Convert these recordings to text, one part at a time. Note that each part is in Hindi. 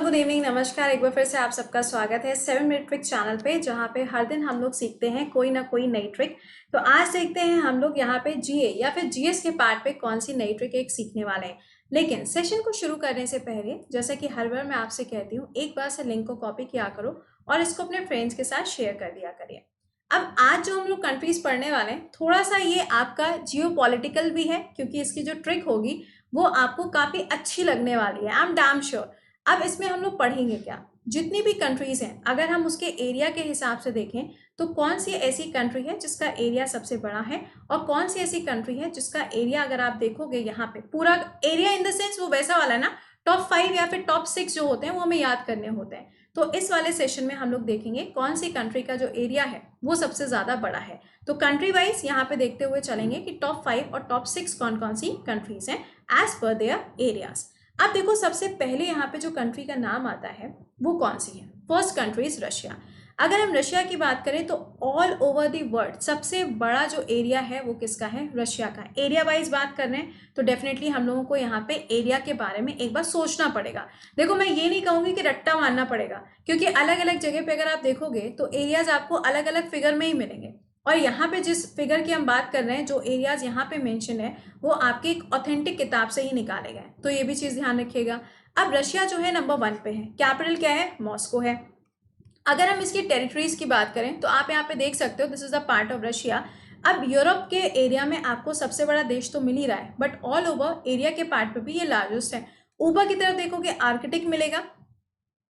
गुड इवनिंग, नमस्कार। एक बार फिर से आप सबका स्वागत है 7 मिनट ट्रिक चैनल पे, जहाँ पे हर दिन हम लोग सीखते हैं कोई ना कोई नई ट्रिक। तो आज देखते हैं हम लोग यहाँ पे जीए या फिर जीएस के पार्ट पे कौन सी नई ट्रिक एक सीखने वाले हैं। लेकिन सेशन को शुरू करने से पहले, जैसा कि हर बार मैं आपसे कहती हूँ, एक बार से लिंक को कॉपी किया करो और इसको अपने फ्रेंड्स के साथ शेयर कर दिया करिए। अब आज जो हम लोग कंट्रीज पढ़ने वाले हैं, थोड़ा सा ये आपका जियो पॉलिटिकल भी है, क्योंकि इसकी जो ट्रिक होगी वो आपको काफी अच्छी लगने वाली है, आई एम डैम श्योर। अब इसमें हम लोग पढ़ेंगे क्या, जितनी भी कंट्रीज हैं अगर हम उसके एरिया के हिसाब से देखें तो कौन सी ऐसी कंट्री है जिसका एरिया सबसे बड़ा है, और कौन सी ऐसी कंट्री है जिसका एरिया अगर आप देखोगे यहाँ पे पूरा एरिया इन द सेंस वो वैसा वाला है ना, टॉप 5 या फिर टॉप 6 जो होते हैं वो हमें याद करने होते हैं। तो इस वाले सेशन में हम लोग देखेंगे कौन सी कंट्री का जो एरिया है वो सबसे ज्यादा बड़ा है। तो कंट्री वाइज यहाँ पे देखते हुए चलेंगे कि टॉप 5 और टॉप 6 कौन कौन सी कंट्रीज हैं एज पर देयर एरियाज। अब देखो, सबसे पहले यहाँ पे जो कंट्री का नाम आता है वो कौन सी है। First country is Russia. अगर हम रशिया की बात करें तो ऑल ओवर द वर्ल्ड सबसे बड़ा जो एरिया है वो किसका है, रशिया का। एरिया वाइज बात कर रहे हैं तो डेफिनेटली हम लोगों को यहाँ पे एरिया के बारे में एक बार सोचना पड़ेगा। देखो, मैं ये नहीं कहूंगी कि रट्टा मारना पड़ेगा, क्योंकि अलग अलग जगह पे अगर आप देखोगे तो एरियाज आपको अलग अलग फिगर में ही मिलेंगे। और यहाँ पे जिस फिगर की हम बात कर रहे हैं, जो एरियाज यहाँ पे मेंशन है वो आपके एक ऑथेंटिक किताब से ही निकाले गए, तो ये भी चीज ध्यान रखिएगा। अब रशिया जो है नंबर 1 पे है, कैपिटल क्या है, मॉस्को है। अगर हम इसकी टेरिटरीज की बात करें तो आप यहाँ पे देख सकते हो, this is the part of Russia. अब यूरोप के एरिया में आपको सबसे बड़ा देश तो मिल ही रहा है, बट ऑल ओवर एरिया के पार्ट पे भी ये लार्जेस्ट है। ऊपर की तरफ देखोगे आर्कटिक मिलेगा।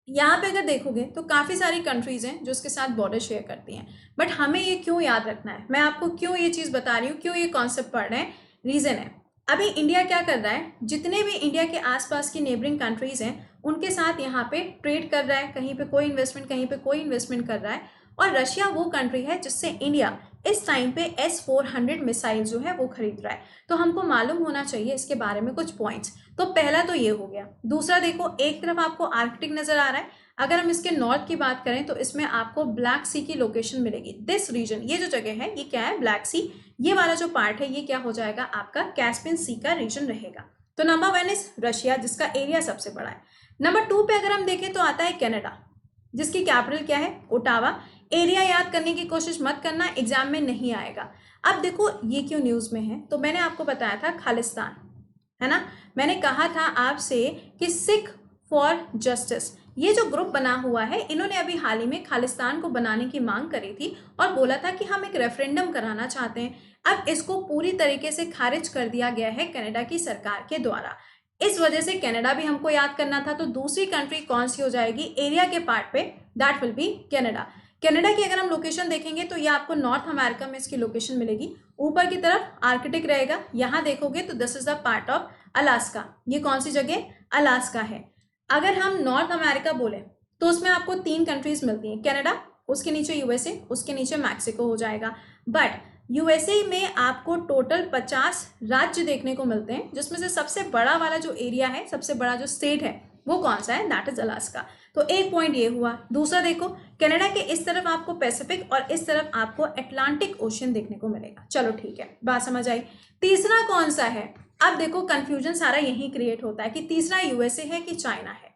यहाँ पे अगर देखोगे तो काफी सारी कंट्रीज हैं जो इसके साथ बॉर्डर शेयर करती हैं। बट हमें ये क्यों याद रखना है, मैं आपको क्यों ये चीज बता रही हूँ, क्यों ये कॉन्सेप्ट पढ़ रहे हैं, रीजन है। अभी इंडिया क्या कर रहा है, जितने भी इंडिया के आसपास की नेबरिंग कंट्रीज हैं उनके साथ यहाँ पे ट्रेड कर रहा है, कहीं पे कोई इन्वेस्टमेंट कहीं पे कोई इन्वेस्टमेंट कर रहा है। और रशिया वो कंट्री है जिससे इंडिया इस टाइम पे S-400 मिसाइल जो है वो खरीद रहा है। तो हमको मालूम होना चाहिए इसके बारे में कुछ पॉइंट्स। तो पहला तो ये हो गया। दूसरा देखो, एक तरफ आपको आर्कटिक नजर आ रहा है। अगर हम इसके नॉर्थ की बात करें तो इसमें आपको ब्लैक सी की लोकेशन मिलेगी। दिस रीजन, ये जो जगह है ये क्या है, ब्लैक सी। ये वाला जो पार्ट है ये क्या हो जाएगा, आपका कैस्पियन सी का रीजन रहेगा। तो नंबर 1 इज रशिया, जिसका एरिया सबसे बड़ा है। नंबर 2 पे अगर हम देखें तो आता है कनाडा, जिसकी कैपिटल क्या है, ओटावा। एरिया याद करने की कोशिश मत करना, एग्जाम में नहीं आएगा। अब देखो ये क्यों न्यूज में है, तो मैंने आपको बताया था खालिस्तान, है ना। मैंने कहा था आपसे कि सिख फॉर जस्टिस, ये जो ग्रुप बना हुआ है, इन्होंने अभी हाल ही में खालिस्तान को बनाने की मांग करी थी और बोला था कि हम एक रेफरेंडम कराना चाहते हैं। अब इसको पूरी तरीके से खारिज कर दिया गया है कनाडा की सरकार के द्वारा। इस वजह से कनाडा भी हमको याद करना था। तो दूसरी कंट्री कौन सी हो जाएगी एरिया के पार्ट पे, that will be Canada. Canada की अगर हम लोकेशन देखेंगे तो ये आपको नॉर्थ अमेरिका में इसकी लोकेशन मिलेगी। ऊपर की तरफ आर्कटिक रहेगा। यहाँ देखोगे तो this is the part of Alaska. ये कौन सी जगह, अलास्का है। अगर हम नॉर्थ अमेरिका बोले तो उसमें आपको 3 कंट्रीज मिलती हैं, कनाडा, उसके नीचे यूएसए, उसके नीचे मैक्सिको हो जाएगा। बट यूएसए में आपको टोटल 50 राज्य देखने को मिलते हैं, जिसमें से सबसे बड़ा वाला जो एरिया है, सबसे बड़ा जो स्टेट है वो कौन सा है, दैट इज अलास्का। तो एक पॉइंट ये हुआ। दूसरा देखो, कनाडा के इस तरफ आपको पैसिफिक और इस तरफ आपको अटलांटिक ओशियन देखने को मिलेगा। चलो ठीक है, बात समझ आई। तीसरा कौन सा है, अब देखो कंफ्यूजन सारा यही क्रिएट होता है कि तीसरा यूएसए है कि चाइना है।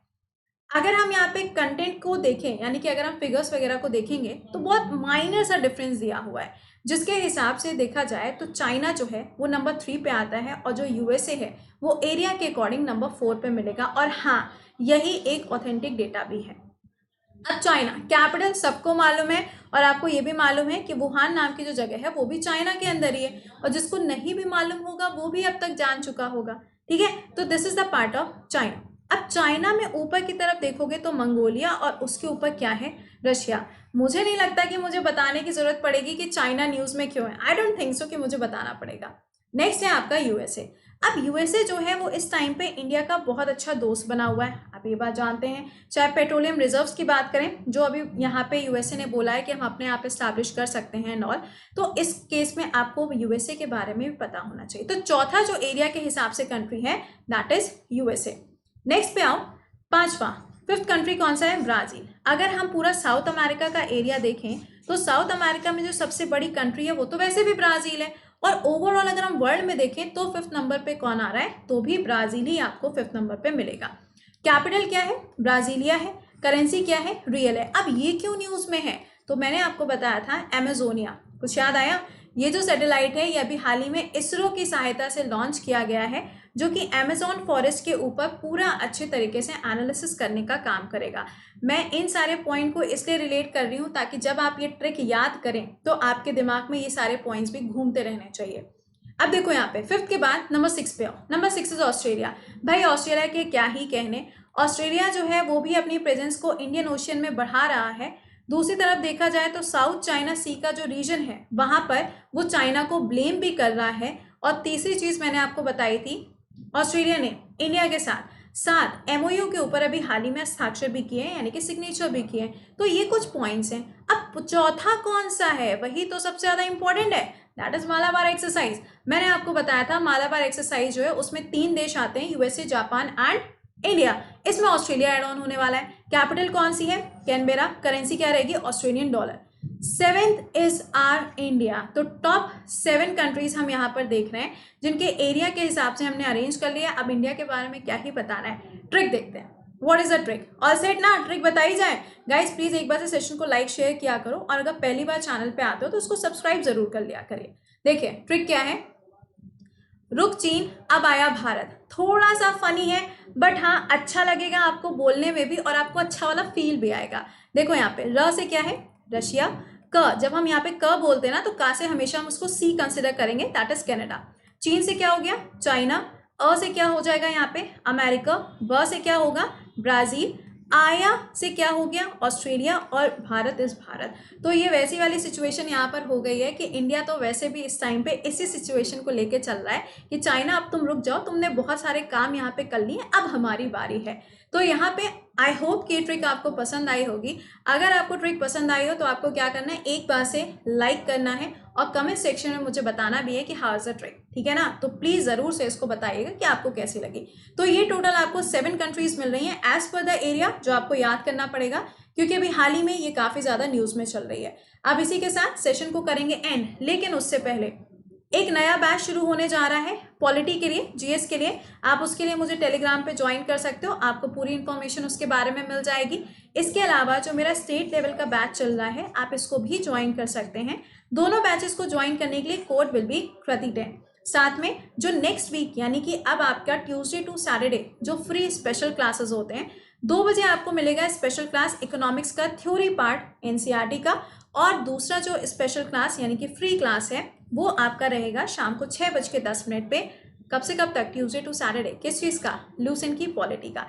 अगर हम यहाँ पे कंटेंट को देखें, यानी कि अगर हम फिगर्स वगैरह को देखेंगे तो बहुत माइनर सा डिफरेंस दिया हुआ है, जिसके हिसाब से देखा जाए तो चाइना जो है वो नंबर 3 पे आता है और जो यूएसए है वो एरिया के अकॉर्डिंग नंबर 4 पे मिलेगा। और हाँ, यही एक ऑथेंटिक डेटा भी है। अब चाइना कैपिटल सबको मालूम है, और आपको ये भी मालूम है कि वुहान नाम की जो जगह है वो भी चाइना के अंदर ही है, और जिसको नहीं भी मालूम होगा वो भी अब तक जान चुका होगा। ठीक है, तो this is the part of China. अब चाइना में ऊपर की तरफ देखोगे तो मंगोलिया, और उसके ऊपर क्या है, रशिया। मुझे नहीं लगता कि मुझे बताने की जरूरत पड़ेगी कि चाइना न्यूज में क्यों है, आई डोंट थिंक सो कि मुझे बताना पड़ेगा। नेक्स्ट है आपका यूएसए। अब यूएसए जो है वो इस टाइम पे इंडिया का बहुत अच्छा दोस्त बना हुआ है, आप ये बात जानते हैं। चाहे पेट्रोलियम रिजर्व्स की बात करें, जो अभी यहाँ पे यूएसए ने बोला है कि हम अपने आप एस्टैब्लिश कर सकते हैं और, तो इस केस में आपको यूएसए के बारे में भी पता होना चाहिए। तो चौथा जो एरिया के हिसाब से कंट्री है दैट इज यूएसए। नेक्स्ट पे आओ, पांचवा, 5th कंट्री कौन सा है, ब्राजील। अगर हम पूरा साउथ अमेरिका का एरिया देखें तो साउथ अमेरिका में जो सबसे बड़ी कंट्री है वो तो वैसे भी ब्राजील है, और ओवरऑल अगर हम वर्ल्ड में देखें तो 5th नंबर पे कौन आ रहा है, तो भी ब्राजील ही आपको 5th नंबर पे मिलेगा। कैपिटल क्या है? ब्राजीलिया है। करेंसी क्या है? रियल है। अब ये क्यों न्यूज़ में है? तो मैंने आपको बताया था अमेजोनिया, कुछ याद आया? ये जो सैटेलाइट है ये अभी हाल ही में इसरो की सहायता से लॉन्च किया गया है, जो कि अमेजोन फॉरेस्ट के ऊपर पूरा अच्छे तरीके से एनालिसिस करने का काम करेगा। मैं इन सारे पॉइंट को इसलिए रिलेट कर रही हूँ ताकि जब आप ये ट्रिक याद करें तो आपके दिमाग में ये सारे पॉइंट्स भी घूमते रहने चाहिए। अब देखो यहाँ पे 5th के बाद नंबर 6 पे आओ। Number 6 is Australia. भाई ऑस्ट्रेलिया के क्या ही कहने, ऑस्ट्रेलिया जो है वो भी अपनी प्रेजेंस को इंडियन ओशियन में बढ़ा रहा है। दूसरी तरफ देखा जाए तो साउथ चाइना सी का जो रीजन है वहां पर वो चाइना को ब्लेम भी कर रहा है। और तीसरी चीज मैंने आपको बताई थी, ऑस्ट्रेलिया ने इंडिया के साथ 7 MOU के ऊपर अभी हाल ही में हस्ताक्षर भी किए हैं, यानी कि सिग्नेचर भी किए हैं। तो ये कुछ पॉइंट्स हैं। अब चौथा कौन सा है? वही तो सबसे ज्यादा इंपॉर्टेंट है, दैट इज मालाबार एक्सरसाइज। मैंने आपको बताया था मालाबार एक्सरसाइज जो है उसमें 3 देश आते हैं, यूएसए, जापान एंड इंडिया। इसमें ऑस्ट्रेलिया एड ऑन होने वाला है। कैपिटल कौन सी है? कैनबेरा। करेंसी क्या रहेगी? Australian dollar. 7th is R India. तो टॉप 7 कंट्रीज हम यहाँ पर देख रहे हैं जिनके एरिया के हिसाब से हमने अरेंज कर लिया। अब इंडिया के बारे में क्या ही बताना है, ट्रिक देखते हैं। What is the trick? All set ना? ट्रिक बताई जाए। गाइस प्लीज एक बार से सेशन को लाइक शेयर किया करो, और अगर पहली बार चैनल पे आते हो तो उसको सब्सक्राइब जरूर कर लिया करिए। देखिए ट्रिक क्या है। रुक चीन अब आया भारत। थोड़ा सा फनी है बट हाँ अच्छा लगेगा आपको बोलने में भी, और आपको अच्छा वाला फील भी आएगा। देखो यहाँ पे र से क्या है? रशिया। क, जब हम यहाँ पे क बोलते हैं ना तो का से हमेशा हम उसको सी कंसिडर करेंगे, दैट इज कनाडा। चीन से क्या हो गया? चाइना। अ से क्या हो जाएगा यहाँ पे? अमेरिका। ब से क्या होगा? ब्राजील। आया से क्या हो गया? ऑस्ट्रेलिया। और भारत इज भारत। तो ये वैसी वाली सिचुएशन यहाँ पर हो गई है कि इंडिया तो वैसे भी इस टाइम पे इसी सिचुएशन को लेके चल रहा है कि चाइना अब तुम रुक जाओ, तुमने बहुत सारे काम यहाँ पे कर लिए, अब हमारी बारी है। तो यहाँ पे आई होप कि ट्रिक आपको पसंद आई होगी। अगर आपको ट्रिक पसंद आई हो तो आपको क्या करना है, एक बार से लाइक करना है और कमेंट सेक्शन में मुझे बताना भी है कि हाउ इज द ट्रिक, ठीक है ना? तो प्लीज जरूर से इसको बताइएगा कि आपको कैसी लगी। तो ये टोटल आपको 7 कंट्रीज मिल रही हैं एज पर द एरिया, जो आपको याद करना पड़ेगा क्योंकि अभी हाल ही में ये काफी ज्यादा न्यूज में चल रही है। अब इसी के साथ सेशन को करेंगे एंड, लेकिन उससे पहले एक नया बैच शुरू होने जा रहा है पॉलिटी के लिए, जीएस के लिए। आप उसके लिए मुझे टेलीग्राम पे ज्वाइन कर सकते हो, आपको पूरी इन्फॉर्मेशन उसके बारे में मिल जाएगी। इसके अलावा जो मेरा स्टेट लेवल का बैच चल रहा है आप इसको भी ज्वाइन कर सकते हैं। दोनों बैचेस को ज्वाइन करने के लिए कोड विल बी कृति10। साथ में जो नेक्स्ट वीक यानी कि अब आपका ट्यूसडे टू सैटरडे जो फ्री स्पेशल क्लासेस होते हैं, 2 बजे आपको मिलेगा स्पेशल क्लास इकोनॉमिक्स का थ्योरी पार्ट एनसीईआरटी का, और दूसरा जो स्पेशल क्लास यानी कि फ्री क्लास है वो आपका रहेगा शाम को 6:10 पे। कब से कब तक? Tuesday to Saturday. किस चीज़ का? लूसेंट की पॉलिटी का।